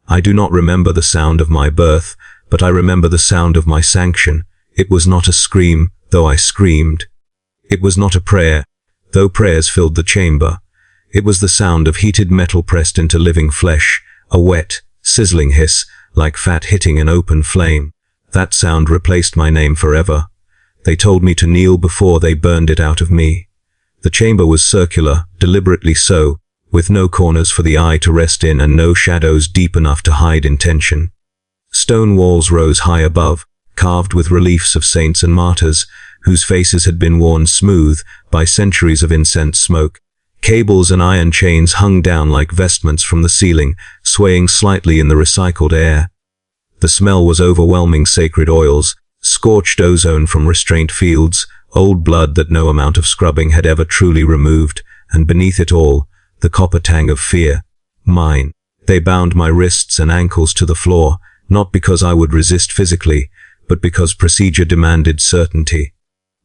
I do not remember the sound of my birth, but I remember the sound of my sanction. It was not a scream, though I screamed. It was not a prayer, though prayers filled the chamber. It was the sound of heated metal pressed into living flesh, a wet, sizzling hiss, like fat hitting an open flame. That sound replaced my name forever. They told me to kneel before they burned it out of me. The chamber was circular, deliberately so, with no corners for the eye to rest in and no shadows deep enough to hide intention. Stone walls rose high above, carved with reliefs of saints and martyrs, whose faces had been worn smooth by centuries of incense smoke. Cables and iron chains hung down like vestments from the ceiling, swaying slightly in the recycled air. The smell was overwhelming: sacred oils, scorched ozone from restraint fields, old blood that no amount of scrubbing had ever truly removed, and beneath it all, the copper tang of fear. Mine. They bound my wrists and ankles to the floor, not because I would resist physically, but because procedure demanded certainty.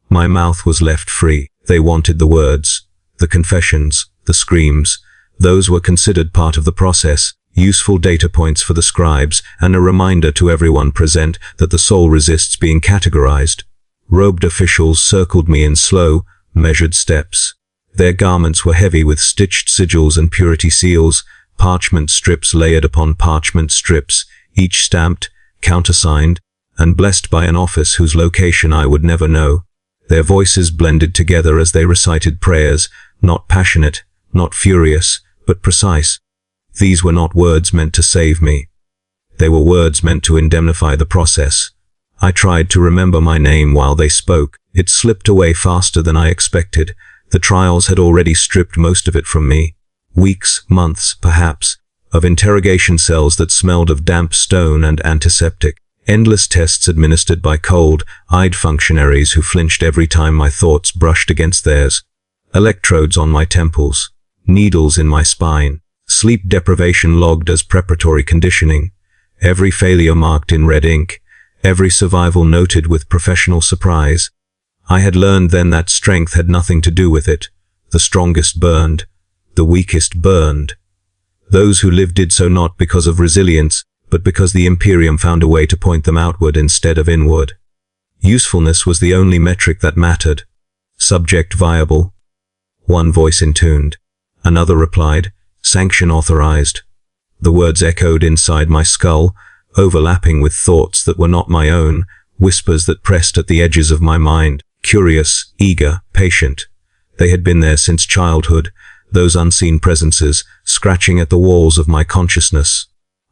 My mouth was left free. They wanted the words, the confessions, the screams. Those were considered part of the process, useful data points for the scribes, and a reminder to everyone present that the soul resists being categorized. Robed officials circled me in slow, measured steps. Their garments were heavy with stitched sigils and purity seals, parchment strips layered upon parchment strips, each stamped, countersigned, and blessed by an office whose location I would never know. Their voices blended together as they recited prayers, not passionate, not furious, but precise. These were not words meant to save me. They were words meant to indemnify the process. I tried to remember my name while they spoke. It slipped away faster than I expected. The trials had already stripped most of it from me. Weeks, months, perhaps, of interrogation cells that smelled of damp stone and antiseptic. Endless tests administered by cold-eyed functionaries who flinched every time my thoughts brushed against theirs. Electrodes on my temples, needles in my spine, sleep deprivation logged as preparatory conditioning, every failure marked in red ink, every survival noted with professional surprise. I had learned then that strength had nothing to do with it. The strongest burned, the weakest burned. Those who lived did so not because of resilience, but because the Imperium found a way to point them outward instead of inward. Usefulness was the only metric that mattered. Subject viable. One voice intuned. Another replied, sanction authorized. The words echoed inside my skull, overlapping with thoughts that were not my own, whispers that pressed at the edges of my mind, curious, eager, patient. They had been there since childhood, those unseen presences, scratching at the walls of my consciousness.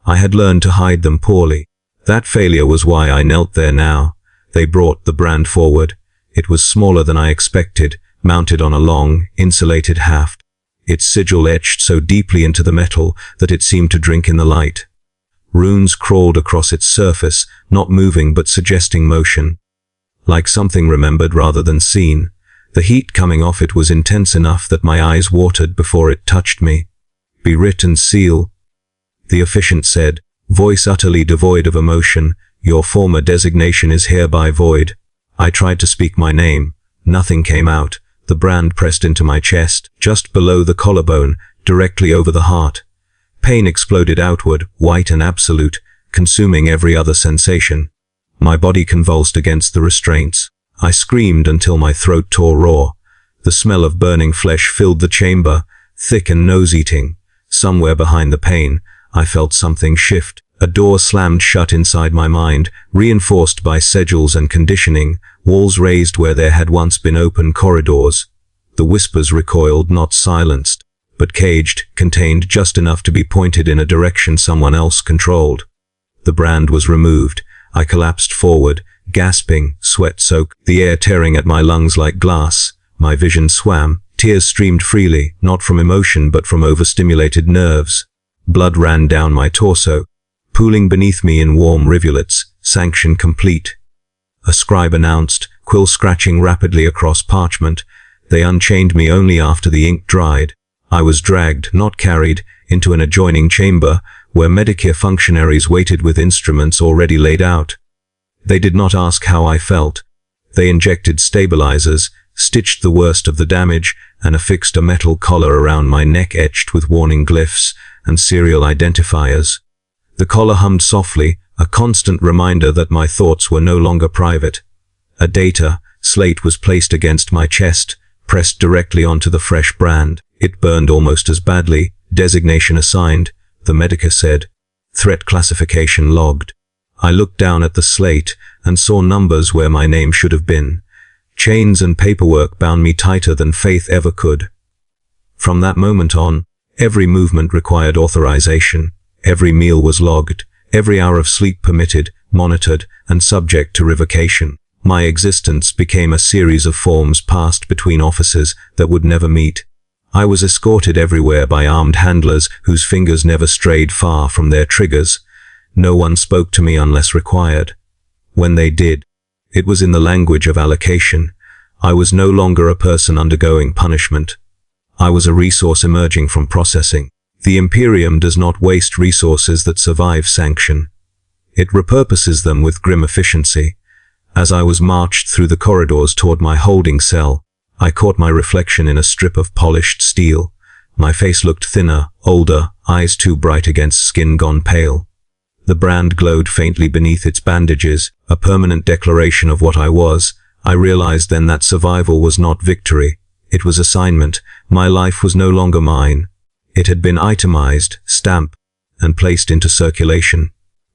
I had learned to hide them poorly. That failure was why I knelt there now. They brought the brand forward. It was smaller than I expected, mounted on a long, insulated haft. Its sigil etched so deeply into the metal that it seemed to drink in the light. Runes crawled across its surface, not moving but suggesting motion. Like something remembered rather than seen. The heat coming off it was intense enough that my eyes watered before it touched me. Be writ and seal. The officiant said, voice utterly devoid of emotion, your former designation is hereby void. I tried to speak my name. Nothing came out. The brand pressed into my chest, just below the collarbone, directly over the heart. Pain exploded outward, white and absolute, consuming every other sensation. My body convulsed against the restraints. I screamed until my throat tore raw. The smell of burning flesh filled the chamber, thick and nose-eating. Somewhere behind the pain, I felt something shift. A door slammed shut inside my mind, reinforced by sigils and conditioning, walls raised where there had once been open corridors. The whispers recoiled, not silenced, but caged, contained just enough to be pointed in a direction someone else controlled. The brand was removed. I collapsed forward, gasping, sweat-soaked, the air tearing at my lungs like glass. My vision swam. Tears streamed freely, not from emotion but from overstimulated nerves. Blood ran down my torso, pooling beneath me in warm rivulets. Sanction complete. A scribe announced, quill scratching rapidly across parchment. They unchained me only after the ink dried. I was dragged, not carried, into an adjoining chamber, where Medicare functionaries waited with instruments already laid out. They did not ask how I felt. They injected stabilizers, stitched the worst of the damage, and affixed a metal collar around my neck etched with warning glyphs and serial identifiers. The collar hummed softly, a constant reminder that my thoughts were no longer private. A data slate was placed against my chest, pressed directly onto the fresh brand. It burned almost as badly. Designation assigned, the Medica said. Threat classification logged. I looked down at the slate and saw numbers where my name should have been. Chains and paperwork bound me tighter than faith ever could. From that moment on, every movement required authorization. Every meal was logged. Every hour of sleep permitted, monitored, and subject to revocation. My existence became a series of forms passed between offices that would never meet. I was escorted everywhere by armed handlers whose fingers never strayed far from their triggers. No one spoke to me unless required. When they did, it was in the language of allocation. I was no longer a person undergoing punishment. I was a resource emerging from processing. The Imperium does not waste resources that survive sanction. It repurposes them with grim efficiency. As I was marched through the corridors toward my holding cell, I caught my reflection in a strip of polished steel. My face looked thinner, older, eyes too bright against skin gone pale. The brand glowed faintly beneath its bandages, a permanent declaration of what I was. I realized then that survival was not victory. It was assignment. My life was no longer mine. It had been itemized, stamped, and placed into circulation.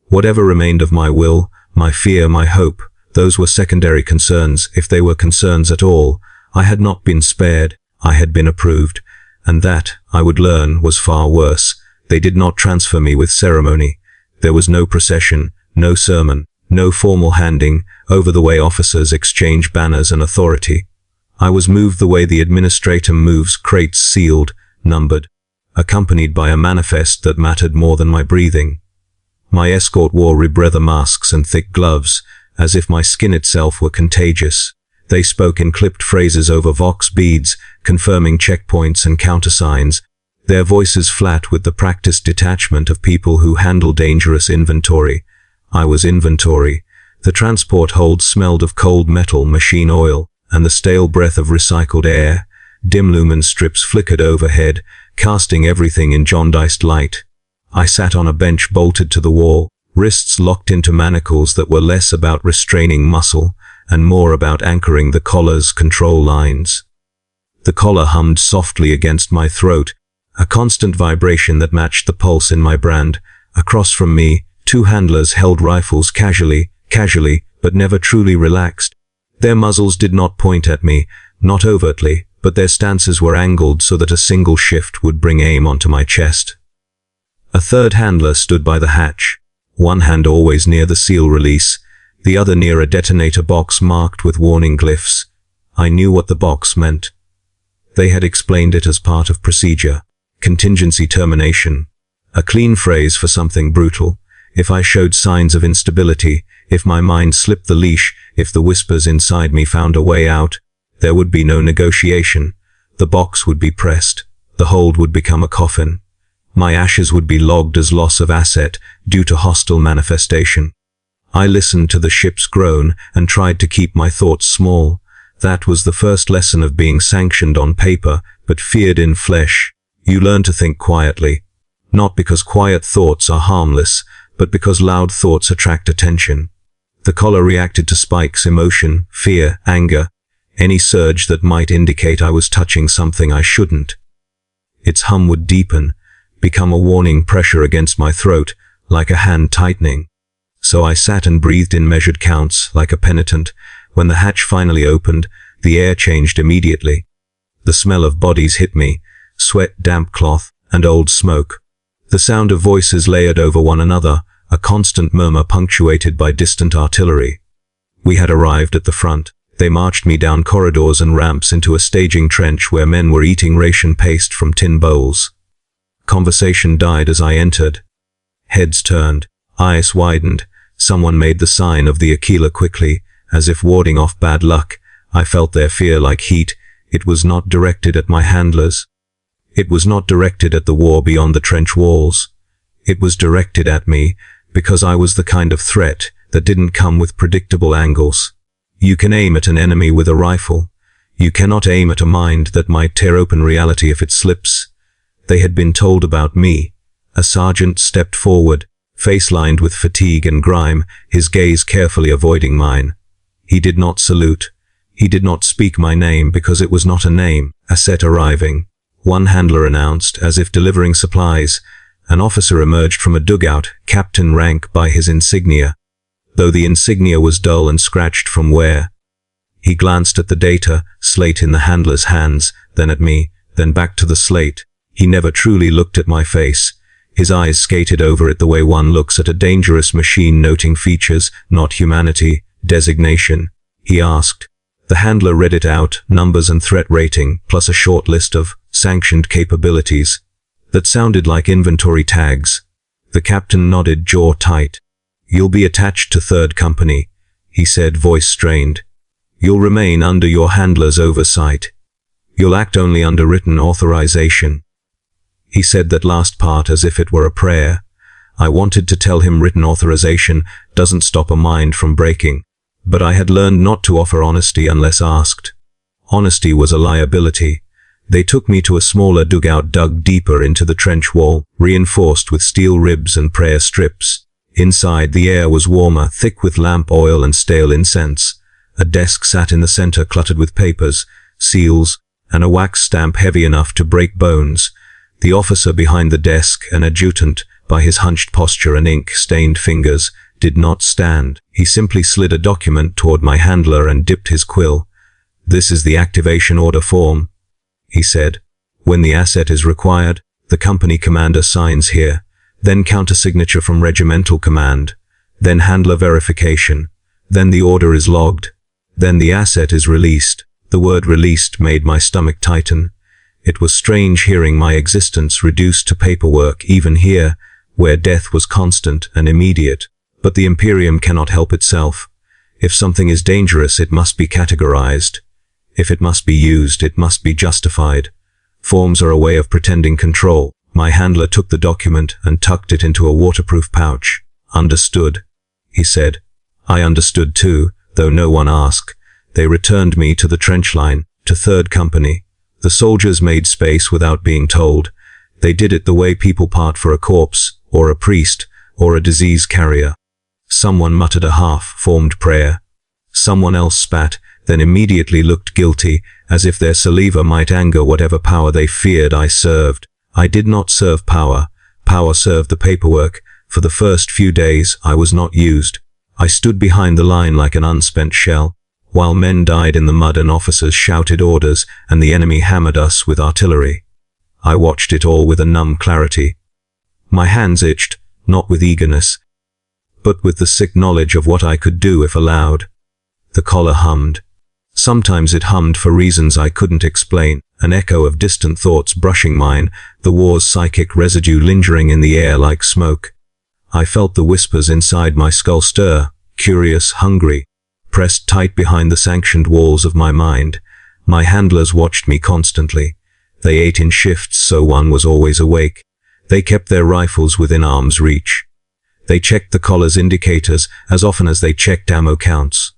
Whatever remained of my will, my fear, my hope, those were secondary concerns, if they were concerns at all. I had not been spared. I had been approved. And that, I would learn, was far worse. They did not transfer me with ceremony. There was no procession, no sermon, no formal handing over the way officers exchange banners and authority. I was moved the way the administrator moves crates sealed, numbered, accompanied by a manifest that mattered more than my breathing. My escort wore rebreather masks and thick gloves, as if my skin itself were contagious. They spoke in clipped phrases over vox beads, confirming checkpoints and countersigns, their voices flat with the practiced detachment of people who handle dangerous inventory. I was inventory. The transport hold smelled of cold metal, machine oil, and the stale breath of recycled air. Dim lumen strips flickered overhead, casting everything in jaundiced light. I sat on a bench bolted to the wall, wrists locked into manacles that were less about restraining muscle and more about anchoring the collar's control lines. The collar hummed softly against my throat, a constant vibration that matched the pulse in my brand. Across from me, two handlers held rifles casually, but never truly relaxed. Their muzzles did not point at me, not overtly, but their stances were angled so that a single shift would bring aim onto my chest. A third handler stood by the hatch, one hand always near the seal release, the other near a detonator box marked with warning glyphs. I knew what the box meant. They had explained it as part of procedure. Contingency termination. A clean phrase for something brutal. If I showed signs of instability, if my mind slipped the leash, if the whispers inside me found a way out, there would be no negotiation. The box would be pressed. The hold would become a coffin. My ashes would be logged as loss of asset due to hostile manifestation. I listened to the ship's groan and tried to keep my thoughts small. That was the first lesson of being sanctioned on paper, but feared in flesh. You learn to think quietly. Not because quiet thoughts are harmless, but because loud thoughts attract attention. The collar reacted to Spike's emotion, fear, anger, any surge that might indicate I was touching something I shouldn't. Its hum would deepen, become a warning pressure against my throat, like a hand tightening. So I sat and breathed in measured counts, like a penitent. When the hatch finally opened, the air changed immediately. The smell of bodies hit me, sweat, damp cloth, and old smoke. The sound of voices layered over one another, a constant murmur punctuated by distant artillery. We had arrived at the front. They marched me down corridors and ramps into a staging trench where men were eating ration paste from tin bowls. Conversation died as I entered. Heads turned, eyes widened. Someone made the sign of the Aquila quickly, as if warding off bad luck. I felt their fear like heat. It was not directed at my handlers. It was not directed at the war beyond the trench walls. It was directed at me, because I was the kind of threat that didn't come with predictable angles. You can aim at an enemy with a rifle. You cannot aim at a mind that might tear open reality if it slips. They had been told about me. A sergeant stepped forward, face lined with fatigue and grime, his gaze carefully avoiding mine. He did not salute. He did not speak my name because it was not a name. A set arriving. One handler announced, as if delivering supplies. An officer emerged from a dugout, captain rank by his insignia, though the insignia was dull and scratched from wear. He glanced at the data, slate in the handler's hands, then at me, then back to the slate. He never truly looked at my face. His eyes skated over it the way one looks at a dangerous machine noting features, not humanity. Designation, he asked. The handler read it out, numbers and threat rating, plus a short list of sanctioned capabilities. That sounded like inventory tags. The captain nodded, jaw tight. You'll be attached to 3rd Company, he said, voice strained. You'll remain under your handler's oversight. You'll act only under written authorization. He said that last part as if it were a prayer. I wanted to tell him written authorization doesn't stop a mind from breaking, but I had learned not to offer honesty unless asked. Honesty was a liability. They took me to a smaller dugout dug deeper into the trench wall, reinforced with steel ribs and prayer strips. Inside, the air was warmer, thick with lamp oil and stale incense. A desk sat in the center cluttered with papers, seals, and a wax stamp heavy enough to break bones. The officer behind the desk, an adjutant, by his hunched posture and ink-stained fingers, did not stand. He simply slid a document toward my handler and dipped his quill. This is the activation order form, he said. When the asset is required, the company commander signs here, then countersignature from regimental command, then handler verification, then the order is logged, then the asset is released. The word released made my stomach tighten. It was strange hearing my existence reduced to paperwork even here, where death was constant and immediate. But the Imperium cannot help itself. If something is dangerous, it must be categorized. If it must be used, it must be justified. Forms are a way of pretending control. My handler took the document and tucked it into a waterproof pouch. Understood, he said. I understood too, though no one asked. They returned me to the trench line, to 3rd Company. The soldiers made space without being told. They did it the way people part for a corpse, or a priest, or a disease carrier. Someone muttered a half-formed prayer. Someone else spat, then immediately looked guilty, as if their saliva might anger whatever power they feared I served. I did not serve power. Power served the paperwork. For the first few days, I was not used. I stood behind the line like an unspent shell, while men died in the mud and officers shouted orders and the enemy hammered us with artillery. I watched it all with a numb clarity. My hands itched, not with eagerness, but with the sick knowledge of what I could do if allowed. The collar hummed. Sometimes it hummed for reasons I couldn't explain, an echo of distant thoughts brushing mine, the war's psychic residue lingering in the air like smoke. I felt the whispers inside my skull stir, curious, hungry, pressed tight behind the sanctioned walls of my mind. My handlers watched me constantly. They ate in shifts, so one was always awake. They kept their rifles within arm's reach. They checked the collar's indicators as often as they checked ammo counts.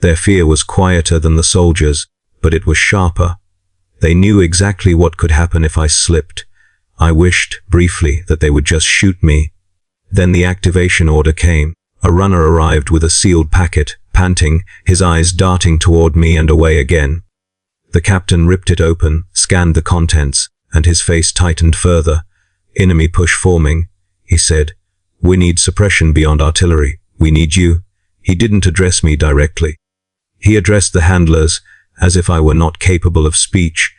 Their fear was quieter than the soldiers, but it was sharper. They knew exactly what could happen if I slipped. I wished, briefly, that they would just shoot me. Then the activation order came. A runner arrived with a sealed packet, panting, his eyes darting toward me and away again. The captain ripped it open, scanned the contents, and his face tightened further. Enemy push forming, he said. We need suppression beyond artillery. We need you. He didn't address me directly. He addressed the handlers, as if I were not capable of speech.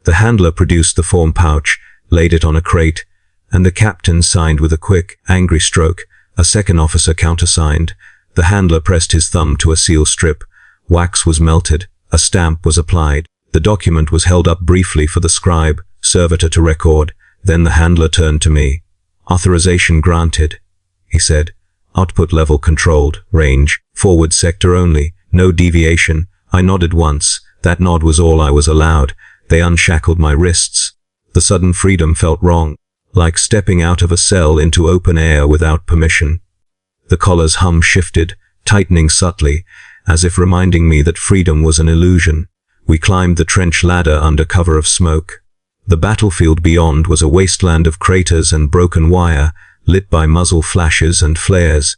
The handler produced the form pouch, laid it on a crate, and the captain signed with a quick, angry stroke. A second officer countersigned. The handler pressed his thumb to a seal strip. Wax was melted. A stamp was applied. The document was held up briefly for the scribe, servitor to record. Then the handler turned to me. Authorization granted, he said. Output level controlled. Range. Forward sector only. No deviation. I nodded once. That nod was all I was allowed. They unshackled my wrists. The sudden freedom felt wrong, like stepping out of a cell into open air without permission. The collar's hum shifted, tightening subtly, as if reminding me that freedom was an illusion. We climbed the trench ladder under cover of smoke. The battlefield beyond was a wasteland of craters and broken wire, lit by muzzle flashes and flares.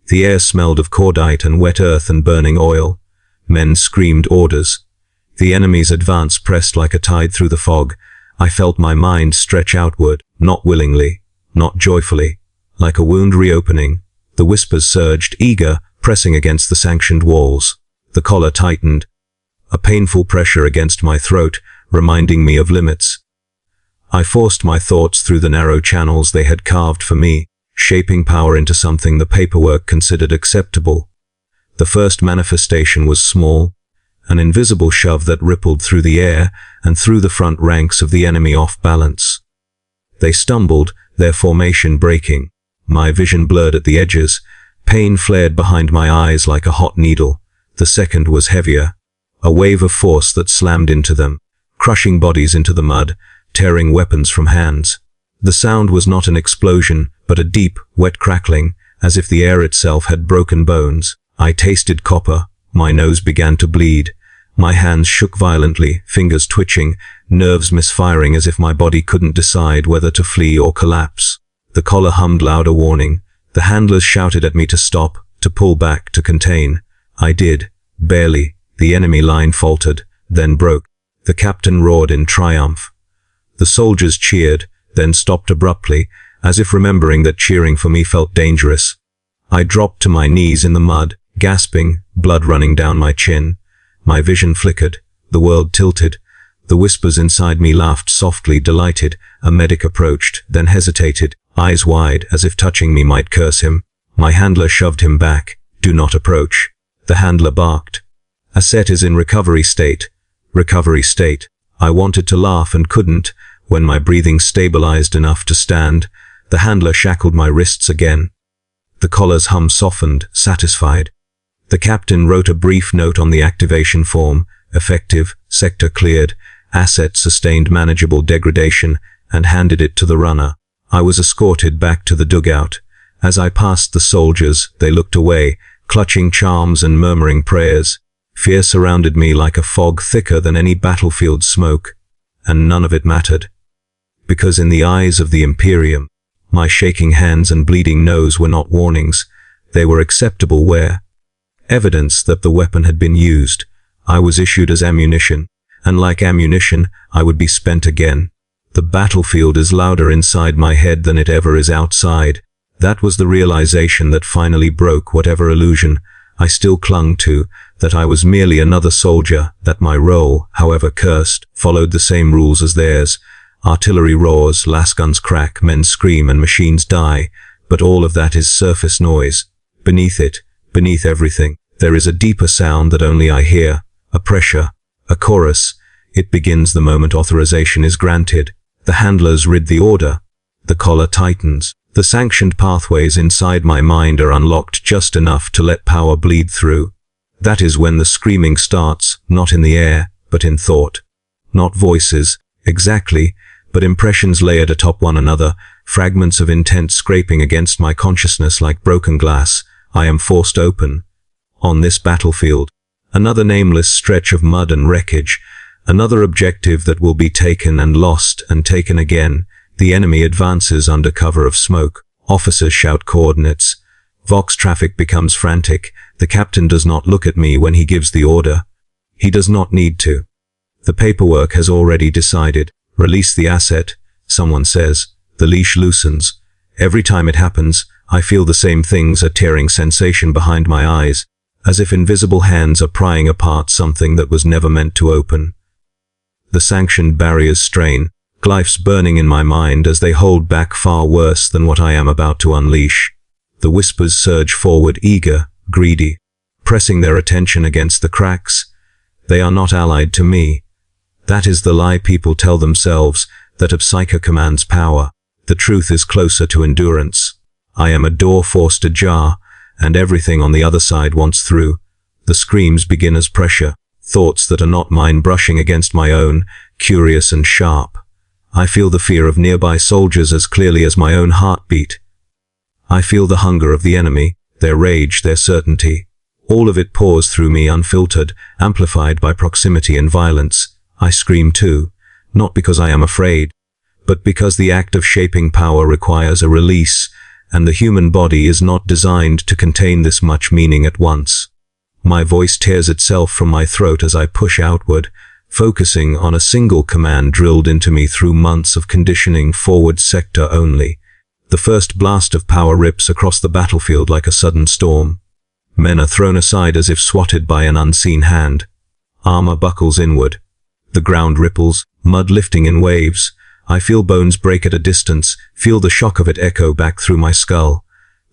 The air smelled of cordite and wet earth and burning oil. Men screamed orders. The enemy's advance pressed like a tide through the fog. I felt my mind stretch outward, not willingly, not joyfully, like a wound reopening. The whispers surged, eager, pressing against the sanctioned walls. The collar tightened, a painful pressure against my throat, reminding me of limits. I forced my thoughts through the narrow channels they had carved for me, shaping power into something the paperwork considered acceptable. The first manifestation was small, an invisible shove that rippled through the air and through the front ranks of the enemy off balance. They stumbled, their formation breaking. My vision blurred at the edges. Pain flared behind my eyes like a hot needle. The second was heavier, a wave of force that slammed into them, crushing bodies into the mud, tearing weapons from hands. The sound was not an explosion, but a deep, wet crackling, as if the air itself had broken bones. I tasted copper. My nose began to bleed. My hands shook violently, fingers twitching, nerves misfiring as if my body couldn't decide whether to flee or collapse. The collar hummed louder warning. The handlers shouted at me to stop, to pull back, to contain. I did, barely. The enemy line faltered, then broke. The captain roared in triumph. The soldiers cheered, then stopped abruptly, as if remembering that cheering for me felt dangerous. I dropped to my knees in the mud, gasping, blood running down my chin. My vision flickered, the world tilted. The whispers inside me laughed softly, delighted. A medic approached, then hesitated, eyes wide, as if touching me might curse him. My handler shoved him back. Do not approach. The handler barked. Asset is in recovery state. Recovery state. I wanted to laugh and couldn't. When my breathing stabilized enough to stand, the handler shackled my wrists again. The collar's hum softened, satisfied. The captain wrote a brief note on the activation form: effective, sector cleared, asset sustained manageable degradation, and handed it to the runner. I was escorted back to the dugout. As I passed the soldiers, they looked away, clutching charms and murmuring prayers. Fear surrounded me like a fog thicker than any battlefield smoke, and none of it mattered. Because in the eyes of the Imperium, my shaking hands and bleeding nose were not warnings, they were acceptable wear. Evidence that the weapon had been used. I was issued as ammunition, and like ammunition, I would be spent again. The battlefield is louder inside my head than it ever is outside. That was the realization that finally broke whatever illusion I still clung to, that I was merely another soldier, that my role, however cursed, followed the same rules as theirs. Artillery roars, lasguns crack, men scream, and machines die, but all of that is surface noise. Beneath it, beneath everything, there is a deeper sound that only I hear, a pressure, a chorus. It begins the moment authorization is granted. The handlers rid the order. The collar tightens. The sanctioned pathways inside my mind are unlocked just enough to let power bleed through. That is when the screaming starts, not in the air, but in thought. Not voices, exactly, but impressions layered atop one another, fragments of intent scraping against my consciousness like broken glass. I am forced open. On this battlefield, another nameless stretch of mud and wreckage, another objective that will be taken and lost and taken again. The enemy advances under cover of smoke. Officers shout coordinates. Vox traffic becomes frantic. The captain does not look at me when he gives the order. He does not need to. The paperwork has already decided. Release the asset, someone says. The leash loosens. Every time it happens, I feel the same things, a tearing sensation behind my eyes, as if invisible hands are prying apart something that was never meant to open. The sanctioned barriers strain, glyphs burning in my mind as they hold back far worse than what I am about to unleash. The whispers surge forward, eager, greedy, pressing their attention against the cracks. They are not allied to me. That is the lie people tell themselves, that a Psyker commands power. The truth is closer to endurance. I am a door forced ajar, and everything on the other side wants through. The screams begin as pressure, thoughts that are not mine brushing against my own, curious and sharp. I feel the fear of nearby soldiers as clearly as my own heartbeat. I feel the hunger of the enemy, their rage, their certainty. All of it pours through me unfiltered, amplified by proximity and violence. I scream too, not because I am afraid, but because the act of shaping power requires a release, and the human body is not designed to contain this much meaning at once. My voice tears itself from my throat as I push outward, focusing on a single command drilled into me through months of conditioning: forward sector only. The first blast of power rips across the battlefield like a sudden storm. Men are thrown aside as if swatted by an unseen hand. Armor buckles inward. The ground ripples, mud lifting in waves. I feel bones break at a distance, feel the shock of it echo back through my skull.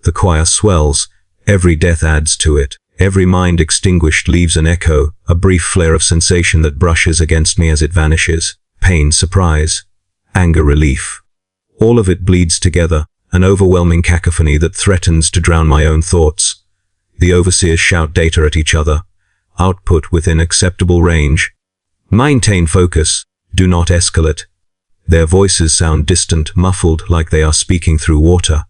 The choir swells. Every death adds to it. Every mind extinguished leaves an echo, a brief flare of sensation that brushes against me as it vanishes. Pain, surprise, anger, relief. All of it bleeds together, an overwhelming cacophony that threatens to drown my own thoughts. The overseers shout data at each other. Output within acceptable range. Maintain focus. Do not escalate. Their voices sound distant, muffled, like they are speaking through water.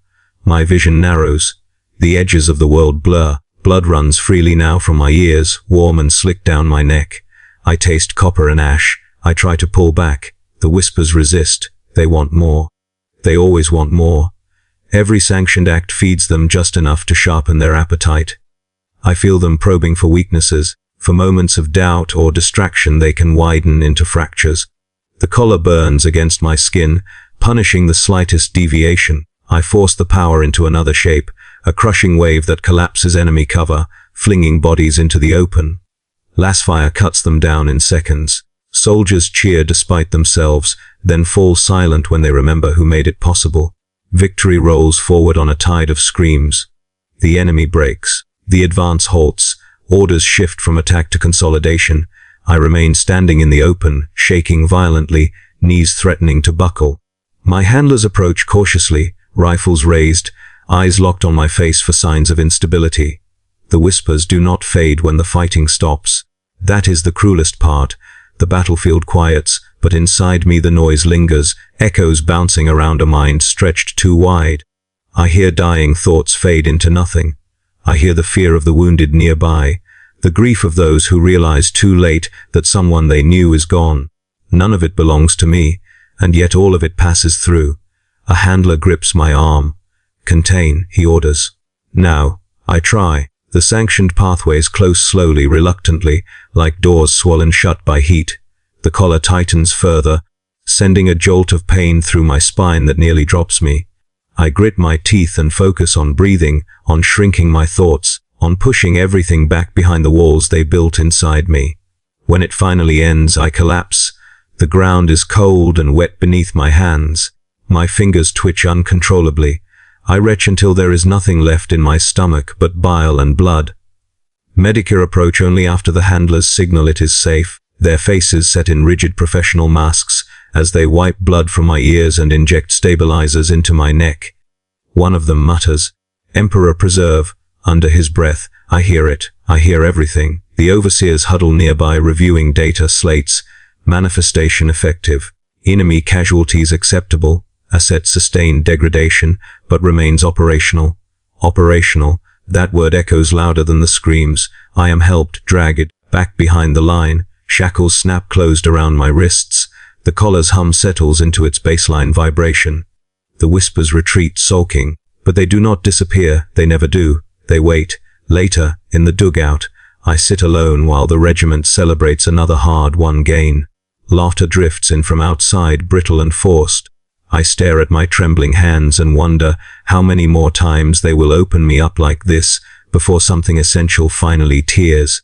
My vision narrows. The edges of the world blur. Blood runs freely now from my ears, warm and slick down my neck. I taste copper and ash. I try to pull back. The whispers resist. They want more. They always want more. Every sanctioned act feeds them just enough to sharpen their appetite. I feel them probing for weaknesses. For moments of doubt or distraction, they can widen into fractures. The collar burns against my skin, punishing the slightest deviation. I force the power into another shape, a crushing wave that collapses enemy cover, flinging bodies into the open. Lasfire cuts them down in seconds. Soldiers cheer despite themselves, then fall silent when they remember who made it possible. Victory rolls forward on a tide of screams. The enemy breaks. The advance halts. Orders shift from attack to consolidation. I remain standing in the open, shaking violently, knees threatening to buckle. My handlers approach cautiously, rifles raised, eyes locked on my face for signs of instability. The whispers do not fade when the fighting stops. That is the cruelest part. The battlefield quiets, but inside me the noise lingers, echoes bouncing around a mind stretched too wide. I hear dying thoughts fade into nothing. I hear the fear of the wounded nearby, the grief of those who realize too late that someone they knew is gone. None of it belongs to me, and yet all of it passes through. A handler grips my arm. Contain, he orders. Now, I try. The sanctioned pathways close slowly, reluctantly, like doors swollen shut by heat. The collar tightens further, sending a jolt of pain through my spine that nearly drops me. I grit my teeth and focus on breathing, on shrinking my thoughts, on pushing everything back behind the walls they built inside me. When it finally ends, I collapse. The ground is cold and wet beneath my hands. My fingers twitch uncontrollably. I retch until there is nothing left in my stomach but bile and blood. Medicare approach only after the handlers signal it is safe, their faces set in rigid professional masks as they wipe blood from my ears and inject stabilizers into my neck. One of them mutters, "Emperor preserve." Under his breath, I hear it. I hear everything. The overseers huddle nearby, reviewing data slates. Manifestation effective. Enemy casualties acceptable. Asset sustained degradation, but remains operational. Operational. That word echoes louder than the screams. I am helped, dragged, back behind the line. Shackles snap closed around my wrists. The collar's hum settles into its baseline vibration. The whispers retreat, sulking, but they do not disappear. They never do. They wait. Later, in the dugout, I sit alone while the regiment celebrates another hard-won gain. Laughter drifts in from outside, brittle and forced. I stare at my trembling hands and wonder how many more times they will open me up like this before something essential finally tears.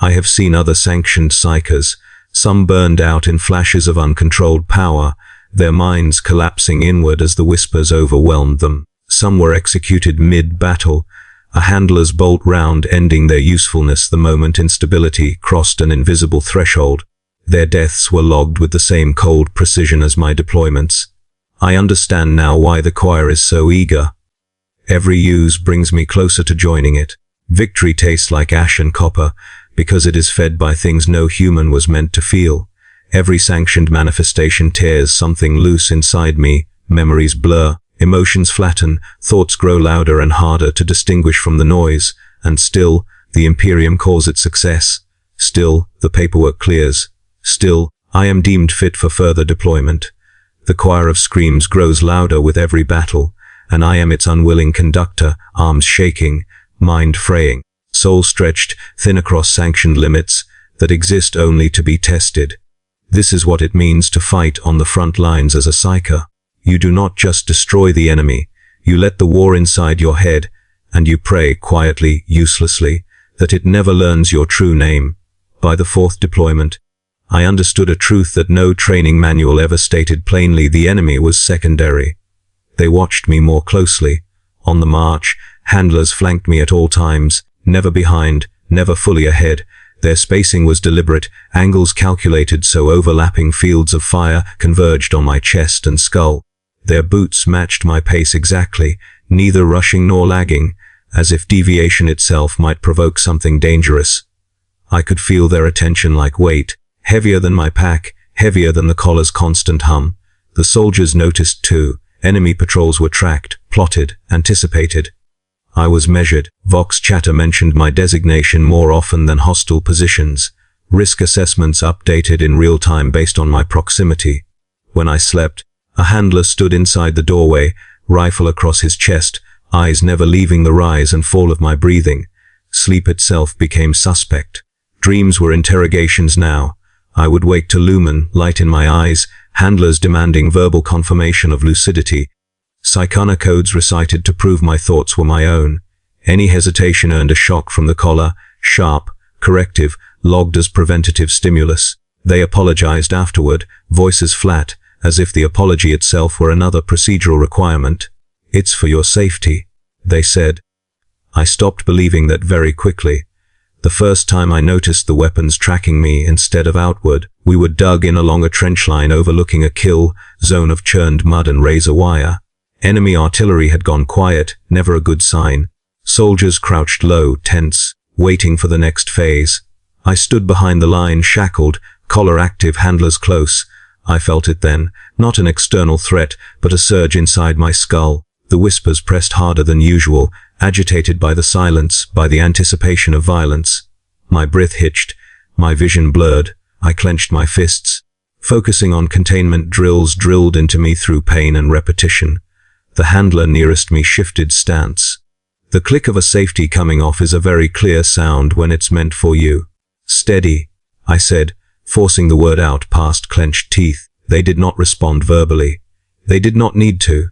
I have seen other sanctioned psychers, some burned out in flashes of uncontrolled power, their minds collapsing inward as the whispers overwhelmed them. Some were executed mid-battle, a handler's bolt round ending their usefulness the moment instability crossed an invisible threshold. Their deaths were logged with the same cold precision as my deployments. I understand now why the choir is so eager. Every use brings me closer to joining it. Victory tastes like ash and copper, because it is fed by things no human was meant to feel. Every sanctioned manifestation tears something loose inside me. Memories blur, emotions flatten, thoughts grow louder and harder to distinguish from the noise, and still, the Imperium calls it success. Still, the paperwork clears. Still, I am deemed fit for further deployment. The choir of screams grows louder with every battle, and I am its unwilling conductor, arms shaking, mind fraying, soul stretched thin across sanctioned limits that exist only to be tested. This is what it means to fight on the front lines as a psyker. You do not just destroy the enemy, you let the war inside your head, and you pray quietly, uselessly, that it never learns your true name. By the fourth deployment, I understood a truth that no training manual ever stated plainly: the enemy was secondary. They watched me more closely. On the march, handlers flanked me at all times, never behind, never fully ahead. Their spacing was deliberate, angles calculated so overlapping fields of fire converged on my chest and skull. Their boots matched my pace exactly, neither rushing nor lagging, as if deviation itself might provoke something dangerous. I could feel their attention like weight, heavier than my pack, heavier than the collar's constant hum. The soldiers noticed too. Enemy patrols were tracked, plotted, anticipated. I was measured. Vox chatter mentioned my designation more often than hostile positions. Risk assessments updated in real time based on my proximity. When I slept, a handler stood inside the doorway, rifle across his chest, eyes never leaving the rise and fall of my breathing. Sleep itself became suspect. Dreams were interrogations now. I would wake to lumen, light in my eyes, handlers demanding verbal confirmation of lucidity. Psychana codes recited to prove my thoughts were my own. Any hesitation earned a shock from the collar, sharp, corrective, logged as preventative stimulus. They apologized afterward, voices flat, as if the apology itself were another procedural requirement. "It's for your safety," they said. I stopped believing that very quickly. The first time I noticed the weapons tracking me instead of outward, we were dug in along a trench line overlooking a kill zone of churned mud and razor wire. Enemy artillery had gone quiet, never a good sign. Soldiers crouched low, tense, waiting for the next phase. I stood behind the line, shackled, collar active, handlers close. I felt it then, not an external threat, but a surge inside my skull. The whispers pressed harder than usual, agitated by the silence, by the anticipation of violence. My breath hitched, my vision blurred. I clenched my fists, focusing on containment drills drilled into me through pain and repetition. The handler nearest me shifted stance. The click of a safety coming off is a very clear sound when it's meant for you. "Steady," I said, forcing the word out past clenched teeth. They did not respond verbally. They did not need to.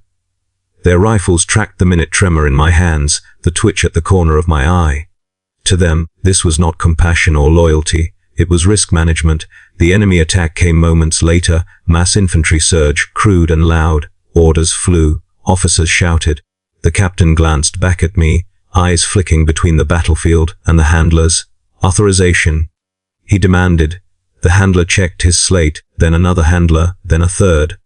Their rifles tracked the minute tremor in my hands, the twitch at the corner of my eye. To them, this was not compassion or loyalty. It was risk management. The enemy attack came moments later, mass infantry surge, crude and loud. Orders flew. Officers shouted. The captain glanced back at me, eyes flicking between the battlefield and the handlers. "Authorization," he demanded. The handler checked his slate, then another handler, then a third.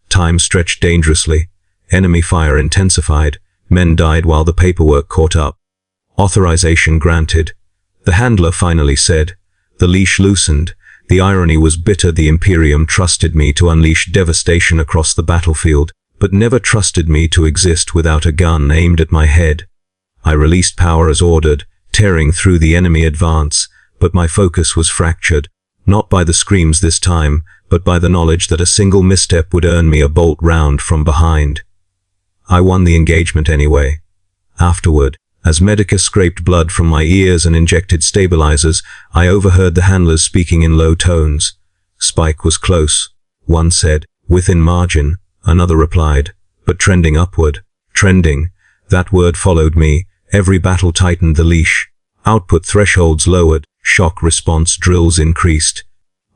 Time stretched dangerously. Enemy fire intensified. Men died while the paperwork caught up. "Authorization granted," the handler finally said. The leash loosened. The irony was bitter. The Imperium trusted me to unleash devastation across the battlefield, but never trusted me to exist without a gun aimed at my head. I released power as ordered, tearing through the enemy advance, but my focus was fractured, not by the screams this time, but by the knowledge that a single misstep would earn me a bolt round from behind. I won the engagement anyway. Afterward, as Medica scraped blood from my ears and injected stabilizers, I overheard the handlers speaking in low tones. "Spike was close," one said. "Within margin," another replied. "But trending upward." Trending. That word followed me. Every battle tightened the leash. Output thresholds lowered. Shock response drills increased.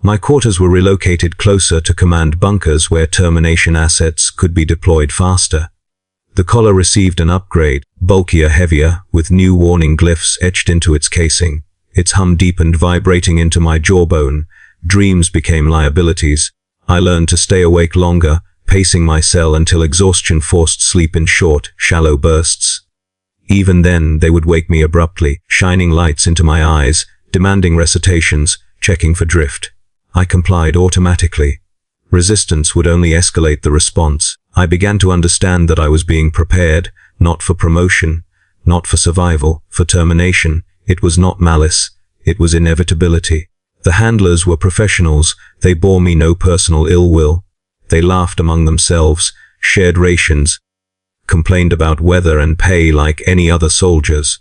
My quarters were relocated closer to command bunkers where termination assets could be deployed faster. The collar received an upgrade, bulkier, heavier, with new warning glyphs etched into its casing. Its hum deepened, vibrating into my jawbone. Dreams became liabilities. I learned to stay awake longer, pacing my cell until exhaustion forced sleep in short, shallow bursts. Even then, they would wake me abruptly, shining lights into my eyes, demanding recitations, checking for drift. I complied automatically. Resistance would only escalate the response. I began to understand that I was being prepared, not for promotion, not for survival, for termination. It was not malice, it was inevitability. The handlers were professionals. They bore me no personal ill will. They laughed among themselves, shared rations, complained about weather and pay like any other soldiers.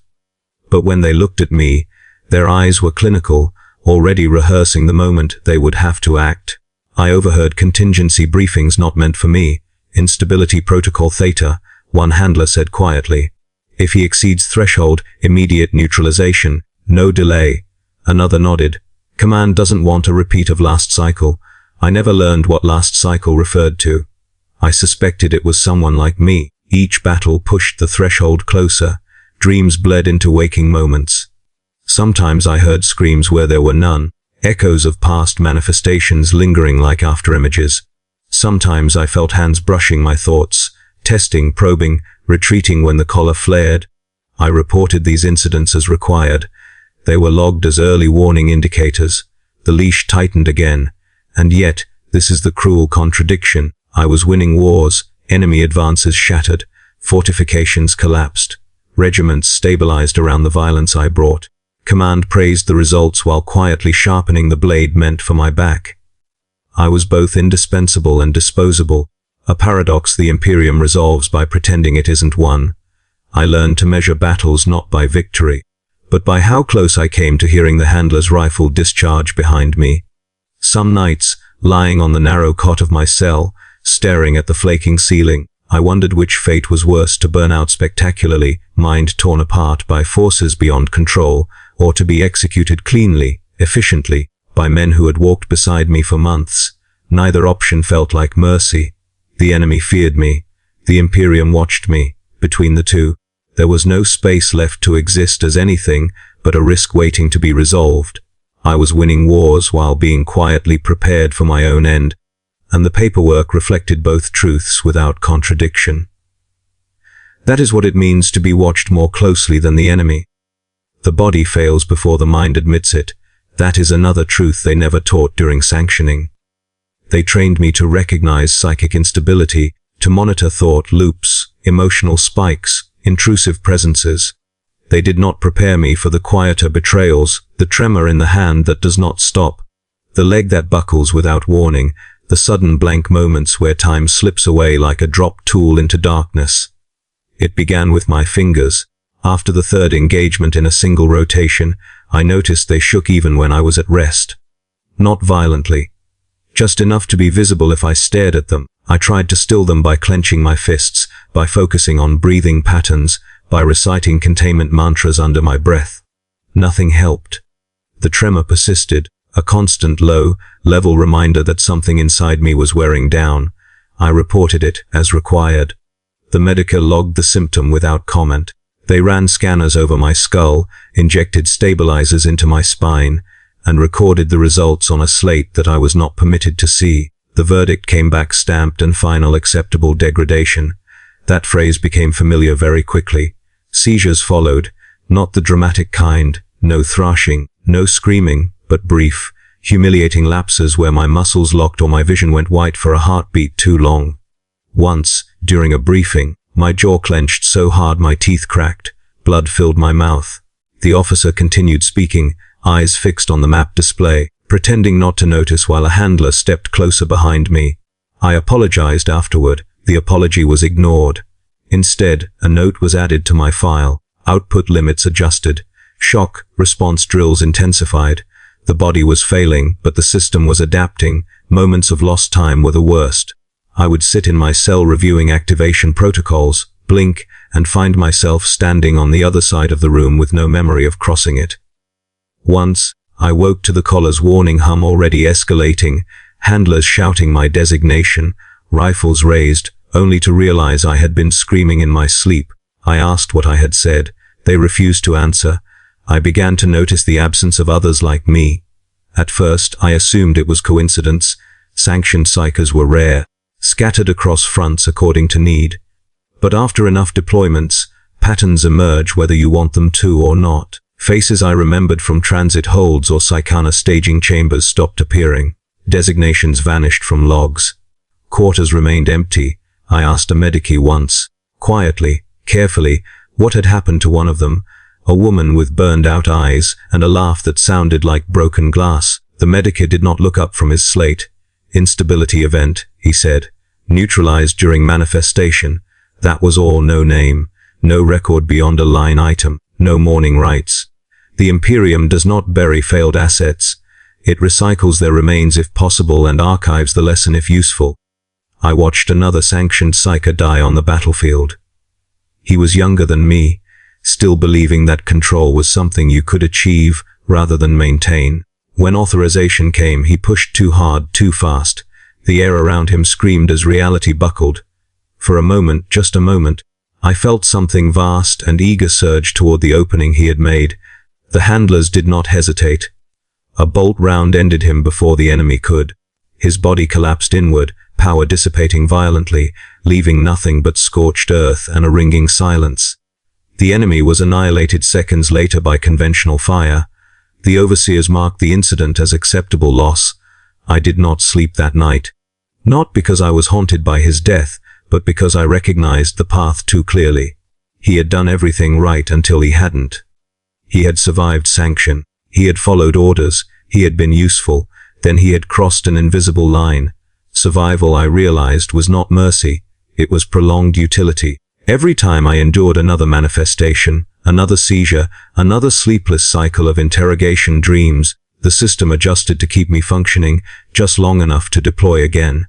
But when they looked at me, their eyes were clinical, already rehearsing the moment they would have to act. I overheard contingency briefings not meant for me. Instability protocol theta, one handler said quietly. If he exceeds threshold, immediate neutralization, no delay. Another nodded. Command doesn't want a repeat of last cycle. I never learned what last cycle referred to. I suspected it was someone like me. Each battle pushed the threshold closer. Dreams bled into waking moments. Sometimes I heard screams where there were none, echoes of past manifestations lingering like afterimages. Sometimes I felt hands brushing my thoughts, testing, probing, retreating when the collar flared. I reported these incidents as required. They were logged as early warning indicators. The leash tightened again. And yet, this is the cruel contradiction. I was winning wars, enemy advances shattered, fortifications collapsed, regiments stabilized around the violence I brought. Command praised the results while quietly sharpening the blade meant for my back. I was both indispensable and disposable, a paradox the Imperium resolves by pretending it isn't one. I learned to measure battles not by victory, but by how close I came to hearing the handler's rifle discharge behind me. Some nights, lying on the narrow cot of my cell, staring at the flaking ceiling, I wondered which fate was worse, to burn out spectacularly, mind torn apart by forces beyond control, or to be executed cleanly, efficiently, by men who had walked beside me for months. Neither option felt like mercy. The enemy feared me. The Imperium watched me. Between the two, there was no space left to exist as anything but a risk waiting to be resolved. I was winning wars while being quietly prepared for my own end, and the paperwork reflected both truths without contradiction. That is what it means to be watched more closely than the enemy. The body fails before the mind admits it. That is another truth they never taught during sanctioning. They trained me to recognize psychic instability, to monitor thought loops, emotional spikes, intrusive presences. They did not prepare me for the quieter betrayals, the tremor in the hand that does not stop, the leg that buckles without warning, the sudden blank moments where time slips away like a dropped tool into darkness. It began with my fingers. After the third engagement in a single rotation, I noticed they shook even when I was at rest. Not violently. Just enough to be visible if I stared at them. I tried to still them by clenching my fists, by focusing on breathing patterns, by reciting containment mantras under my breath. Nothing helped. The tremor persisted, a constant low, level reminder that something inside me was wearing down. I reported it, as required. The medica logged the symptom without comment. They ran scanners over my skull, injected stabilizers into my spine, and recorded the results on a slate that I was not permitted to see. The verdict came back stamped and final acceptable degradation. That phrase became familiar very quickly. Seizures followed, not the dramatic kind, no thrashing, no screaming, but brief, humiliating lapses where my muscles locked or my vision went white for a heartbeat too long. Once, during a briefing, my jaw clenched so hard my teeth cracked, blood filled my mouth. The officer continued speaking, eyes fixed on the map display, pretending not to notice while a handler stepped closer behind me. I apologized afterward. The apology was ignored. Instead, a note was added to my file. Output limits adjusted. Shock response drills intensified. The body was failing, but the system was adapting. Moments of lost time were the worst. I would sit in my cell reviewing activation protocols, blink, and find myself standing on the other side of the room with no memory of crossing it. Once, I woke to the collar's warning hum already escalating, handlers shouting my designation, rifles raised, only to realize I had been screaming in my sleep. I asked what I had said. They refused to answer. I began to notice the absence of others like me. At first, I assumed it was coincidence. Sanctioned Psykers were rare, scattered across fronts according to need. But after enough deployments, patterns emerge whether you want them to or not. Faces I remembered from transit holds or Psykana staging chambers stopped appearing. Designations vanished from logs. Quarters remained empty. I asked a medici once, quietly, carefully, what had happened to one of them, a woman with burned-out eyes and a laugh that sounded like broken glass. The medici did not look up from his slate. Instability event, he said. Neutralized during manifestation. That was all. No name, no record beyond a line item, no mourning rites. The Imperium does not bury failed assets. It recycles their remains if possible and archives the lesson if useful. I watched another Sanctioned Psyker die on the battlefield. He was younger than me, still believing that control was something you could achieve rather than maintain. When authorization came, he pushed too hard, too fast. The air around him screamed as reality buckled. For a moment, just a moment, I felt something vast and eager surge toward the opening he had made. The handlers did not hesitate. A bolt round ended him before the enemy could. His body collapsed inward, power dissipating violently, leaving nothing but scorched earth and a ringing silence. The enemy was annihilated seconds later by conventional fire. The overseers marked the incident as acceptable loss. I did not sleep that night. Not because I was haunted by his death, but because I recognized the path too clearly. He had done everything right until he hadn't. He had survived sanction. He had followed orders. He had been useful. Then he had crossed an invisible line. Survival, I realized, was not mercy. It was prolonged utility. Every time I endured another manifestation, another seizure, another sleepless cycle of interrogation dreams, the system adjusted to keep me functioning just long enough to deploy again.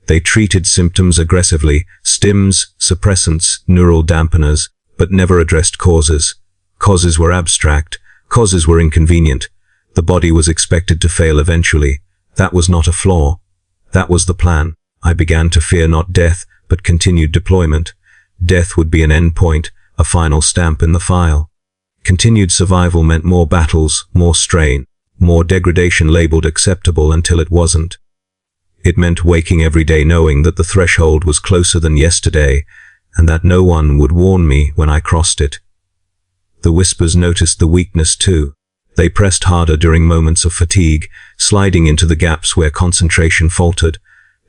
They treated symptoms aggressively, stims, suppressants, neural dampeners, but never addressed causes. Causes were abstract. Causes were inconvenient. The body was expected to fail eventually. That was not a flaw. That was the plan. I began to fear not death, but continued deployment. Death would be an endpoint, a final stamp in the file. Continued survival meant more battles, more strain, more degradation labeled acceptable until it wasn't. It meant waking every day knowing that the threshold was closer than yesterday, and that no one would warn me when I crossed it. The whispers noticed the weakness too. They pressed harder during moments of fatigue, sliding into the gaps where concentration faltered.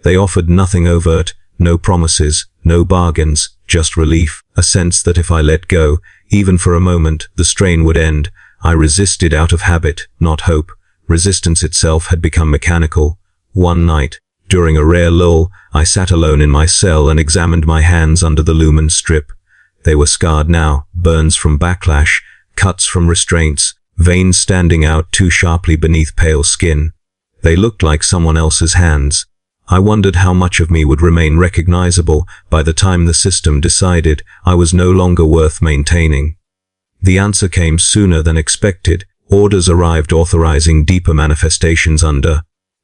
They offered nothing overt, no promises, no bargains, just relief, a sense that if I let go, even for a moment, the strain would end. I resisted out of habit, not hope. Resistance itself had become mechanical. One night, during a rare lull, I sat alone in my cell and examined my hands under the lumen strip. They were scarred now, burns from backlash, cuts from restraints, veins standing out too sharply beneath pale skin. They looked like someone else's hands. I wondered how much of me would remain recognizable by the time the system decided I was no longer worth maintaining. The answer came sooner than expected. Orders arrived authorizing deeper manifestations under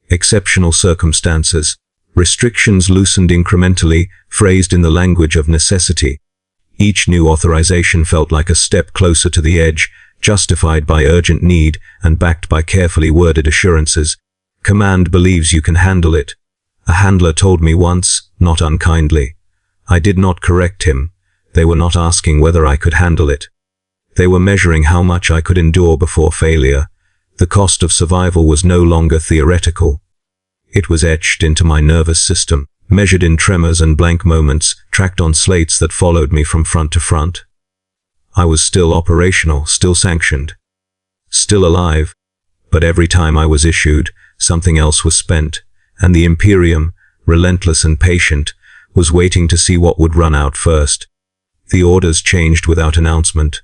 exceptional circumstances. Restrictions loosened incrementally, phrased in the language of necessity. Each new authorization felt like a step closer to the edge, justified by urgent need and backed by carefully worded assurances. Command believes you can handle it. A handler told me once, not unkindly. I did not correct him. They were not asking whether I could handle it. They were measuring how much I could endure before failure. The cost of survival was no longer theoretical. It was etched into my nervous system, measured in tremors and blank moments, tracked on slates that followed me from front to front. I was still operational, still sanctioned, still alive, but every time I was issued, something else was spent, and the Imperium, relentless and patient, was waiting to see what would run out first. The orders changed without announcement.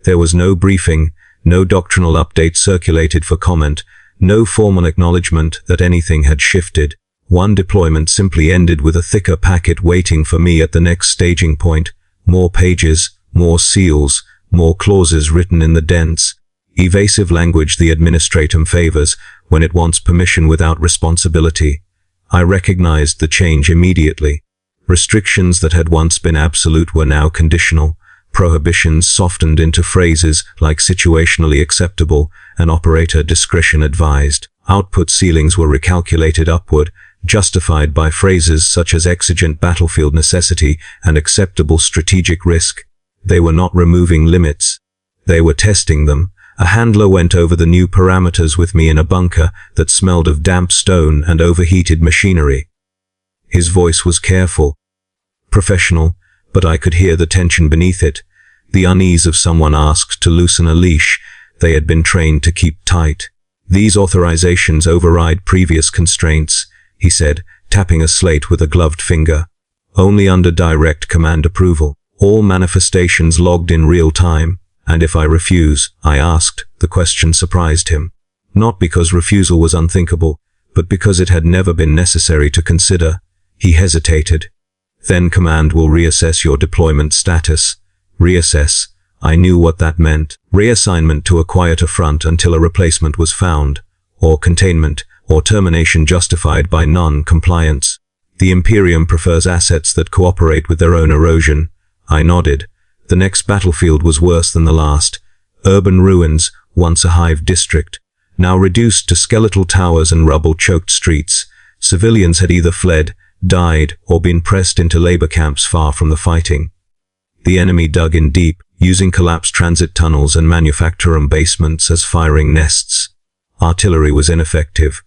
There was no briefing, no doctrinal update circulated for comment, no formal acknowledgement that anything had shifted. One deployment simply ended with a thicker packet waiting for me at the next staging point. More pages, more seals, more clauses written in the dense, evasive language the administratum favors when it wants permission without responsibility. I recognized the change immediately. Restrictions that had once been absolute were now conditional. Prohibitions softened into phrases like situationally acceptable and operator discretion advised. Output ceilings were recalculated upward, justified by phrases such as exigent battlefield necessity and acceptable strategic risk. They were not removing limits. They were testing them. A handler went over the new parameters with me in a bunker that smelled of damp stone and overheated machinery. His voice was careful, professional, but I could hear the tension beneath it, the unease of someone asked to loosen a leash they had been trained to keep tight. These authorizations override previous constraints, he said, tapping a slate with a gloved finger. only under direct command approval. All manifestations logged in real time, and if I refuse, I asked, the question surprised him. Not because refusal was unthinkable, but because it had never been necessary to consider. He hesitated. Then command will reassess your deployment status. Reassess. I knew what that meant. Reassignment to a quieter front until a replacement was found, or containment, or termination justified by non-compliance. The Imperium prefers assets that cooperate with their own erosion. I nodded. The next battlefield was worse than the last. Urban ruins, once a hive district, now reduced to skeletal towers and rubble-choked streets. Civilians had either fled, died, or been pressed into labor camps far from the fighting. The enemy dug in deep, using collapsed transit tunnels and manufacturing basements as firing nests. Artillery was ineffective.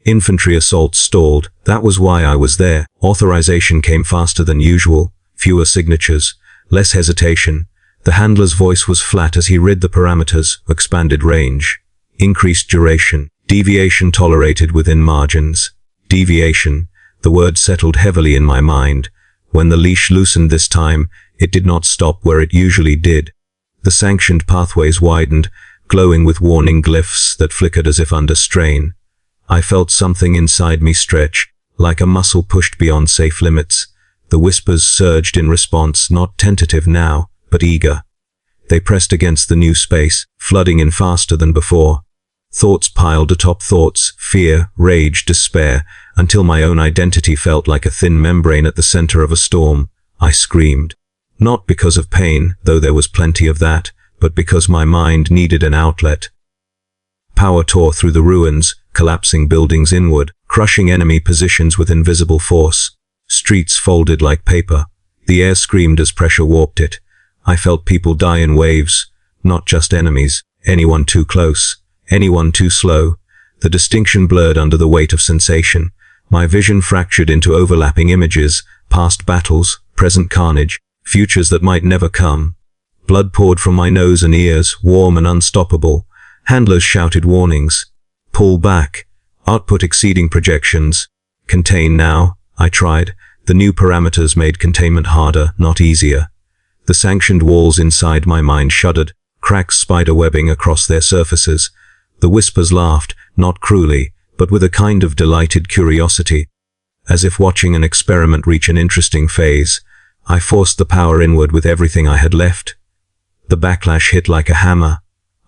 Infantry assaults stalled. That was why I was there. Authorization came faster than usual. Fewer signatures, less hesitation. The handler's voice was flat as he read the parameters: expanded range, increased duration, deviation tolerated within margins. Deviation. The word settled heavily in my mind. When the leash loosened this time, it did not stop where it usually did. The sanctioned pathways widened, glowing with warning glyphs that flickered as if under strain. I felt something inside me stretch, like a muscle pushed beyond safe limits. The whispers surged in response, not tentative now, but eager. They pressed against the new space, flooding in faster than before. Thoughts piled atop thoughts, fear, rage, despair, until my own identity felt like a thin membrane at the center of a storm. I screamed. Not because of pain, though there was plenty of that, but because my mind needed an outlet. Power tore through the ruins, collapsing buildings inward, crushing enemy positions with invisible force. Streets folded like paper. The air screamed as pressure warped it. I felt people die in waves, not just enemies, anyone too close, anyone too slow. The distinction blurred under the weight of sensation. My vision fractured into overlapping images, past battles, present carnage, futures that might never come. Blood poured from my nose and ears, warm and unstoppable. Handlers shouted warnings. Pull back. Output exceeding projections. Contain now. I tried. The new parameters made containment harder, not easier. The sanctioned walls inside my mind shuddered, cracks spider-webbing across their surfaces. The whispers laughed, not cruelly, but with a kind of delighted curiosity. As if watching an experiment reach an interesting phase, I forced the power inward with everything I had left. The backlash hit like a hammer.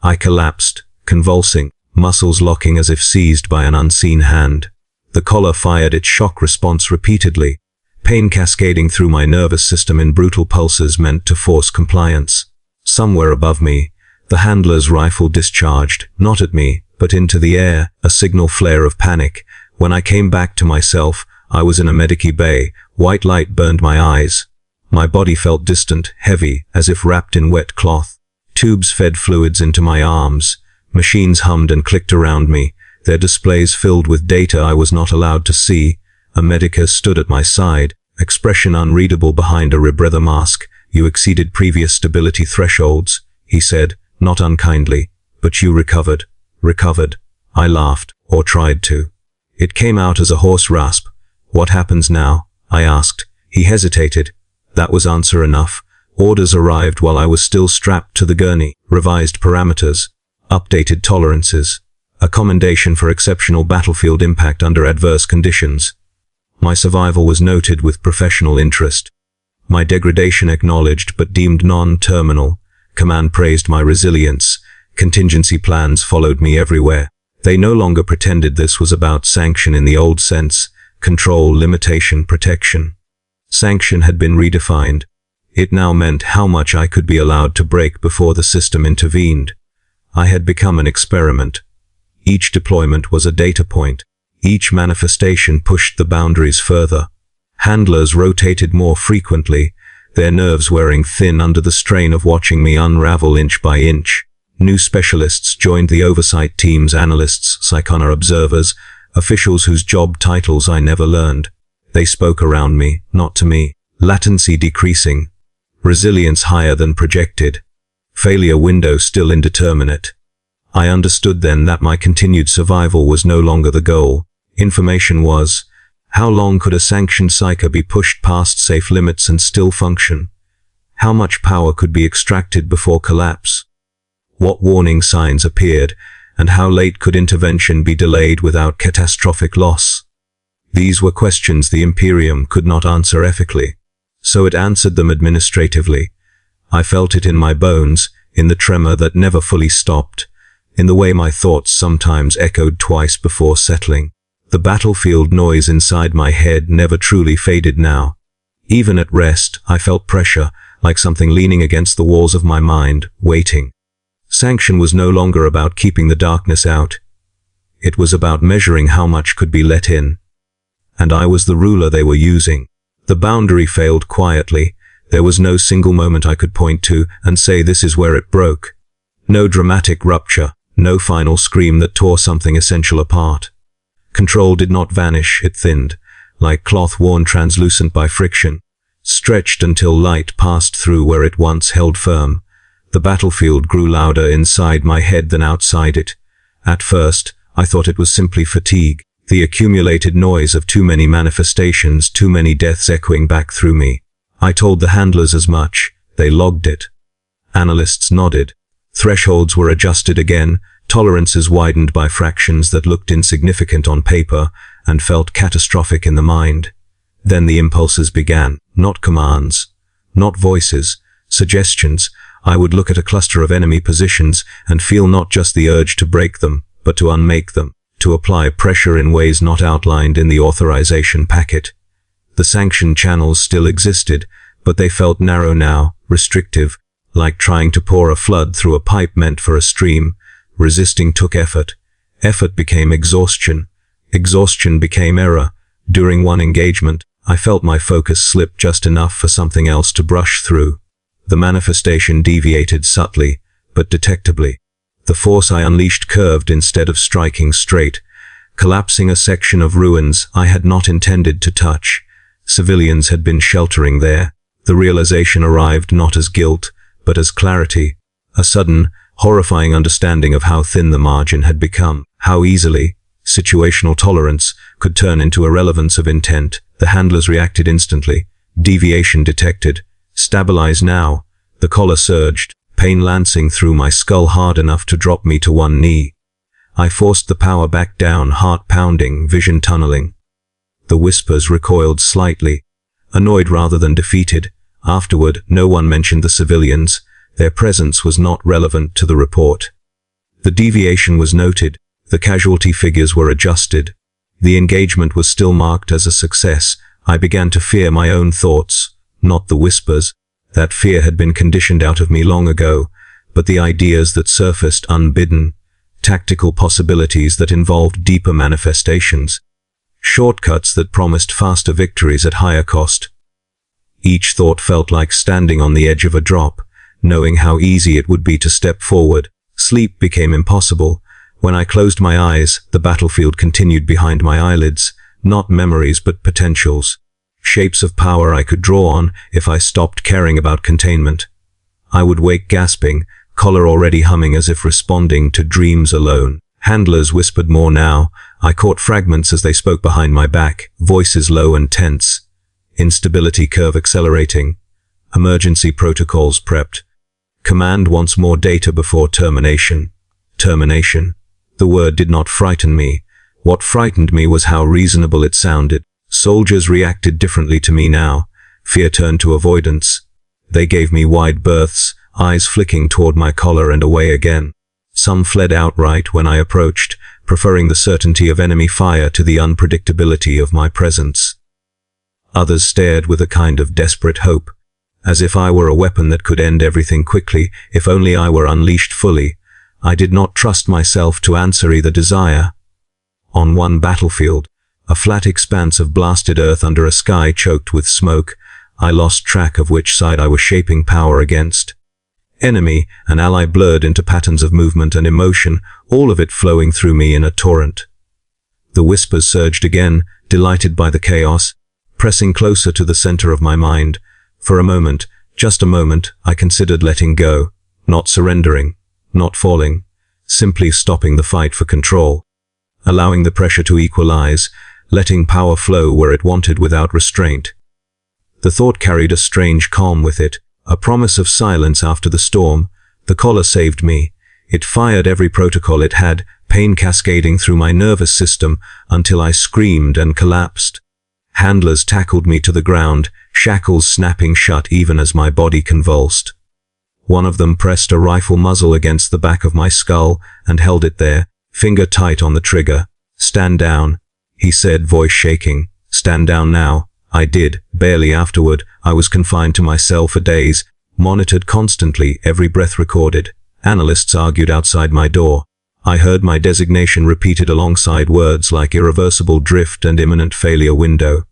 I collapsed, convulsing, muscles locking as if seized by an unseen hand. The collar fired its shock response repeatedly, pain cascading through my nervous system in brutal pulses meant to force compliance. Somewhere above me, the handler's rifle discharged, not at me, but into the air, a signal flare of panic. When I came back to myself, I was in a medici bay. White light burned my eyes. My body felt distant, heavy, as if wrapped in wet cloth. Tubes fed fluids into my arms. Machines hummed and clicked around me, their displays filled with data I was not allowed to see. A medica stood at my side, expression unreadable behind a rebreather mask. You exceeded previous stability thresholds, he said, not unkindly, but you recovered. Recovered. I laughed, or tried to. It came out as a hoarse rasp. What happens now? I asked. He hesitated. That was answer enough. Orders arrived while I was still strapped to the gurney. Revised parameters. Updated tolerances. A commendation for exceptional battlefield impact under adverse conditions. My survival was noted with professional interest. My degradation acknowledged but deemed non-terminal. Command praised my resilience. Contingency plans followed me everywhere. They no longer pretended this was about sanction in the old sense. Control, limitation, protection. Sanction had been redefined. It now meant how much I could be allowed to break before the system intervened. I had become an experiment. Each deployment was a data point. Each manifestation pushed the boundaries further. Handlers rotated more frequently, their nerves wearing thin under the strain of watching me unravel inch by inch. New specialists joined the oversight teams, analysts, psychonar observers, officials whose job titles I never learned. They spoke around me, not to me. Latency decreasing. Resilience higher than projected. Failure window still indeterminate. I understood then that my continued survival was no longer the goal. Information was. How long could a sanctioned psyker be pushed past safe limits and still function? How much power could be extracted before collapse? What warning signs appeared, and how late could intervention be delayed without catastrophic loss? These were questions the Imperium could not answer ethically, so it answered them administratively. I felt it in my bones, in the tremor that never fully stopped, in the way my thoughts sometimes echoed twice before settling. The battlefield noise inside my head never truly faded now. Even at rest, I felt pressure, like something leaning against the walls of my mind, waiting. Sanction was no longer about keeping the darkness out. It was about measuring how much could be let in. And I was the ruler they were using. The boundary failed quietly. There was no single moment I could point to and say this is where it broke. No dramatic rupture, no final scream that tore something essential apart. Control did not vanish, it thinned, like cloth worn translucent by friction, stretched until light passed through where it once held firm. The battlefield grew louder inside my head than outside it. At first, I thought it was simply fatigue, the accumulated noise of too many manifestations, too many deaths echoing back through me. I told the handlers as much. They logged it. Analysts nodded. Thresholds were adjusted again, tolerances widened by fractions that looked insignificant on paper and felt catastrophic in the mind. Then the impulses began, not commands, not voices, suggestions. I would look at a cluster of enemy positions and feel not just the urge to break them, but to unmake them, to apply pressure in ways not outlined in the authorization packet. The sanctioned channels still existed, but they felt narrow now, restrictive, like trying to pour a flood through a pipe meant for a stream. Resisting took effort. Effort became exhaustion. Exhaustion became error. During one engagement, I felt my focus slip just enough for something else to brush through. The manifestation deviated subtly, but detectably. The force I unleashed curved instead of striking straight, collapsing a section of ruins I had not intended to touch. Civilians had been sheltering there. The realization arrived not as guilt, but as clarity. A sudden, horrifying understanding of how thin the margin had become, how easily situational tolerance could turn into irrelevance of intent. The handlers reacted instantly. Deviation detected. Stabilize now. The collar surged, pain lancing through my skull hard enough to drop me to one knee. I forced the power back down, heart pounding, vision tunneling. The whispers recoiled slightly, annoyed rather than defeated. Afterward, no one mentioned the civilians. Their presence was not relevant to the report. The deviation was noted. The casualty figures were adjusted. The engagement was still marked as a success. I began to fear my own thoughts, not the whispers. That fear had been conditioned out of me long ago, but the ideas that surfaced unbidden, tactical possibilities that involved deeper manifestations, shortcuts that promised faster victories at higher cost. Each thought felt like standing on the edge of a drop, knowing how easy it would be to step forward. Sleep became impossible. When I closed my eyes, the battlefield continued behind my eyelids, not memories but potentials. Shapes of power I could draw on if I stopped caring about containment. I would wake gasping, collar already humming as if responding to dreams alone. Handlers whispered more now. I caught fragments as they spoke behind my back, voices low and tense. Instability curve accelerating. Emergency protocols prepped. Command wants more data before termination. Termination. The word did not frighten me. What frightened me was how reasonable it sounded. Soldiers reacted differently to me now. Fear turned to avoidance. They gave me wide berths, eyes flicking toward my collar and away again. Some fled outright when I approached, preferring the certainty of enemy fire to the unpredictability of my presence. Others stared with a kind of desperate hope, as if I were a weapon that could end everything quickly, if only I were unleashed fully. I did not trust myself to answer either desire. On one battlefield, a flat expanse of blasted earth under a sky choked with smoke, I lost track of which side I was shaping power against. Enemy and ally blurred into patterns of movement and emotion, all of it flowing through me in a torrent. The whispers surged again, delighted by the chaos, pressing closer to the center of my mind. For a moment, just a moment, I considered letting go, not surrendering, not falling, simply stopping the fight for control, allowing the pressure to equalize, letting power flow where it wanted without restraint. The thought carried a strange calm with it, a promise of silence after the storm. The collar saved me. It fired every protocol it had, pain cascading through my nervous system until I screamed and collapsed. Handlers tackled me to the ground, shackles snapping shut even as my body convulsed. One of them pressed a rifle muzzle against the back of my skull and held it there, finger tight on the trigger. "Stand down," he said, voice shaking. "Stand down now." I did. Barely afterward, I was confined to my cell for days, monitored constantly, every breath recorded. Analysts argued outside my door. I heard my designation repeated alongside words like irreversible drift and imminent failure window.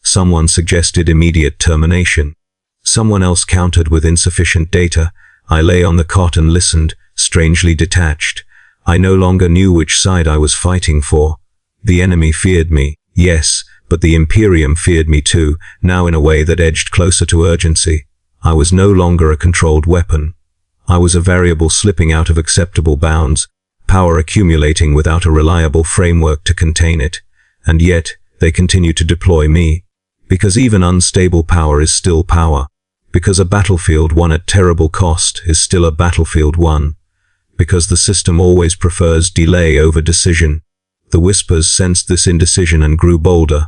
Someone suggested immediate termination. Someone else countered with insufficient data. I lay on the cot and listened, strangely detached. I no longer knew which side I was fighting for. The enemy feared me, yes, but the Imperium feared me too, now in a way that edged closer to urgency. I was no longer a controlled weapon. I was a variable slipping out of acceptable bounds, power accumulating without a reliable framework to contain it. And yet, they continue to deploy me. Because even unstable power is still power. Because a battlefield won at terrible cost is still a battlefield won. Because the system always prefers delay over decision. The whispers sensed this indecision and grew bolder.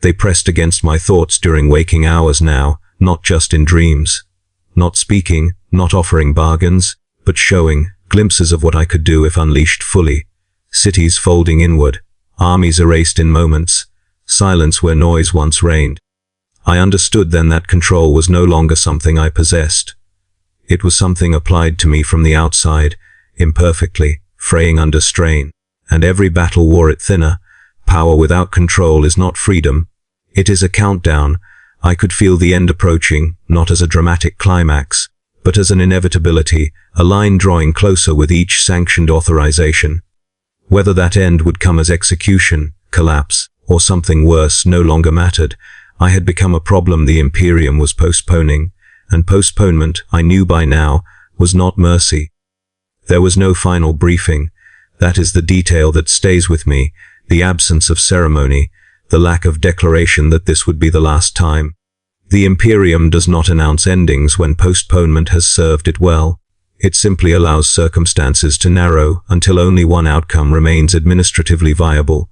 They pressed against my thoughts during waking hours now, not just in dreams. Not speaking, not offering bargains, but showing glimpses of what I could do if unleashed fully. Cities folding inward, armies erased in moments, silence where noise once reigned. I understood then that control was no longer something I possessed. It was something applied to me from the outside, imperfectly, fraying under strain. And every battle wore it thinner. Power without control is not freedom. It is a countdown. I could feel the end approaching, not as a dramatic climax, but as an inevitability, a line drawing closer with each sanctioned authorization. Whether that end would come as execution, collapse, or something worse no longer mattered. I had become a problem the Imperium was postponing, and postponement, I knew by now, was not mercy. There was no final briefing. That is the detail that stays with me, the absence of ceremony, the lack of declaration that this would be the last time. The Imperium does not announce endings when postponement has served it well. It simply allows circumstances to narrow until only one outcome remains administratively viable.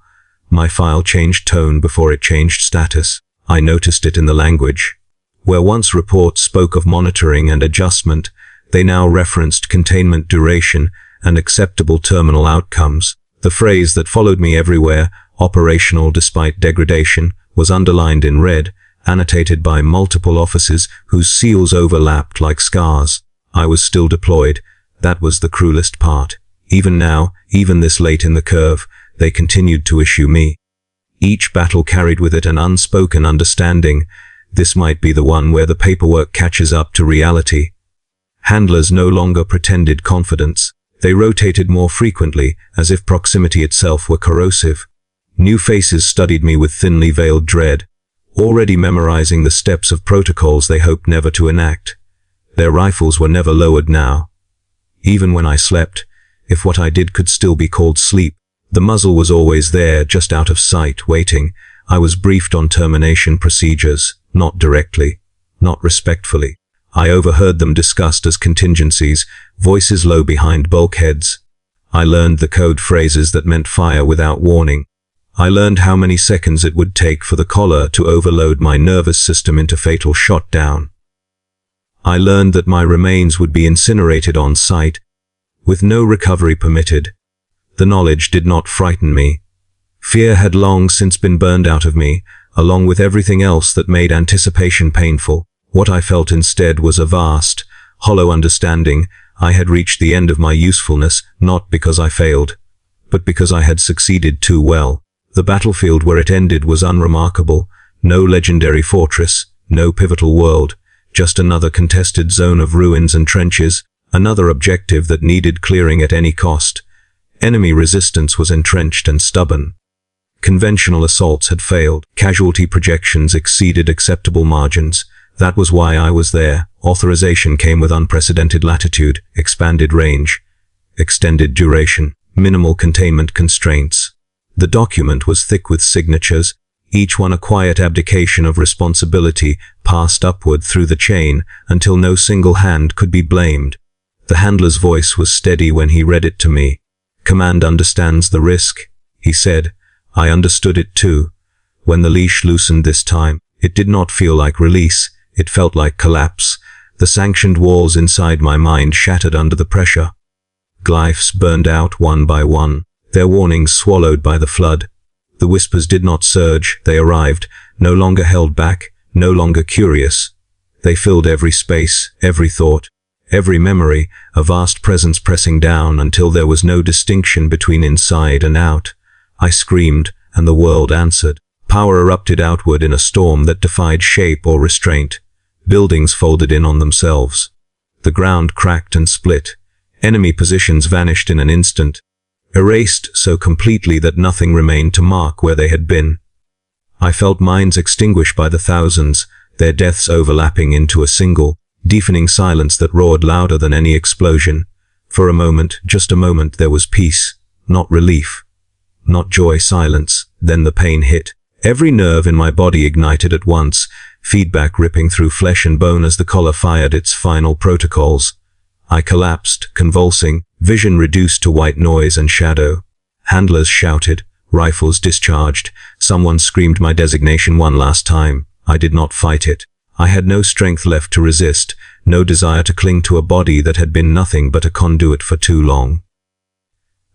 My file changed tone before it changed status. I noticed it in the language. Where once reports spoke of monitoring and adjustment, they now referenced containment duration and acceptable terminal outcomes. The phrase that followed me everywhere, operational despite degradation, was underlined in red, annotated by multiple offices whose seals overlapped like scars. I was still deployed. That was the cruelest part. Even now, even this late in the curve, they continued to issue me. Each battle carried with it an unspoken understanding. This might be the one where the paperwork catches up to reality. Handlers no longer pretended confidence. They rotated more frequently, as if proximity itself were corrosive. New faces studied me with thinly veiled dread, already memorizing the steps of protocols they hoped never to enact. Their rifles were never lowered now. Even when I slept, if what I did could still be called sleep, the muzzle was always there, just out of sight, waiting. I was briefed on termination procedures, not directly, not respectfully. I overheard them discussed as contingencies, voices low behind bulkheads. I learned the code phrases that meant fire without warning. I learned how many seconds it would take for the collar to overload my nervous system into fatal shutdown. I learned that my remains would be incinerated on site, with no recovery permitted. The knowledge did not frighten me. Fear had long since been burned out of me, along with everything else that made anticipation painful. What I felt instead was a vast, hollow understanding. I had reached the end of my usefulness, not because I failed, but because I had succeeded too well. The battlefield where it ended was unremarkable. No legendary fortress, no pivotal world, just another contested zone of ruins and trenches, another objective that needed clearing at any cost. Enemy resistance was entrenched and stubborn. Conventional assaults had failed. Casualty projections exceeded acceptable margins. That was why I was there. Authorization came with unprecedented latitude, expanded range, extended duration, minimal containment constraints. The document was thick with signatures, each one a quiet abdication of responsibility passed upward through the chain until no single hand could be blamed. The handler's voice was steady when he read it to me. "Command understands the risk," he said. I understood it too. When the leash loosened this time, it did not feel like release, it felt like collapse. The sanctioned walls inside my mind shattered under the pressure. Glyphs burned out one by one, their warnings swallowed by the flood. The whispers did not surge, they arrived, no longer held back, no longer curious. They filled every space, every thought, every memory, a vast presence pressing down until there was no distinction between inside and out. I screamed, and the world answered. Power erupted outward in a storm that defied shape or restraint. Buildings folded in on themselves. The ground cracked and split. Enemy positions vanished in an instant, erased so completely that nothing remained to mark where they had been. I felt minds extinguished by the thousands, their deaths overlapping into a single, deafening silence that roared louder than any explosion. For a moment, just a moment, there was peace, not relief, not joy, silence. Then the pain hit. Every nerve in my body ignited at once, feedback ripping through flesh and bone as the collar fired its final protocols. I collapsed, convulsing, vision reduced to white noise and shadow. Handlers shouted, rifles discharged, someone screamed my designation one last time. I did not fight it. I had no strength left to resist, no desire to cling to a body that had been nothing but a conduit for too long.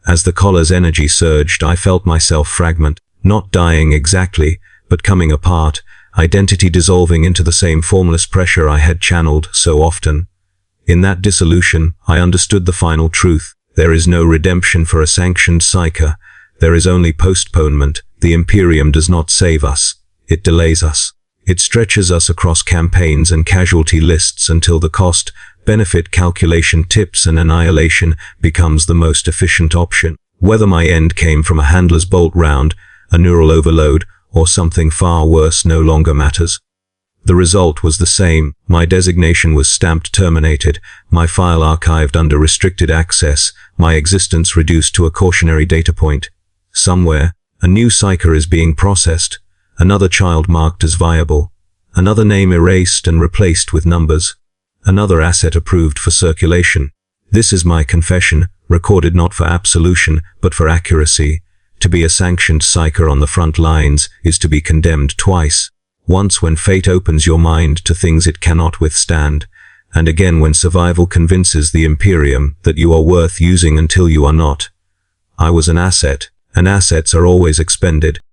As the collar's energy surged, I felt myself fragment, not dying exactly, but coming apart, identity dissolving into the same formless pressure I had channeled so often. In that dissolution, I understood the final truth. There is no redemption for a sanctioned psyker. There is only postponement. The Imperium does not save us. It delays us. It stretches us across campaigns and casualty lists until the cost-benefit calculation tips and annihilation becomes the most efficient option. Whether my end came from a handler's bolt round, a neural overload, or something far worse no longer matters. The result was the same. My designation was stamped terminated, my file archived under restricted access, my existence reduced to a cautionary data point. Somewhere, a new psyker is being processed, another child marked as viable, another name erased and replaced with numbers, another asset approved for circulation. This is my confession, recorded not for absolution, but for accuracy. To be a sanctioned psyker on the front lines is to be condemned twice. Once when fate opens your mind to things it cannot withstand, and again when survival convinces the Imperium that you are worth using until you are not. I was an asset, and assets are always expended.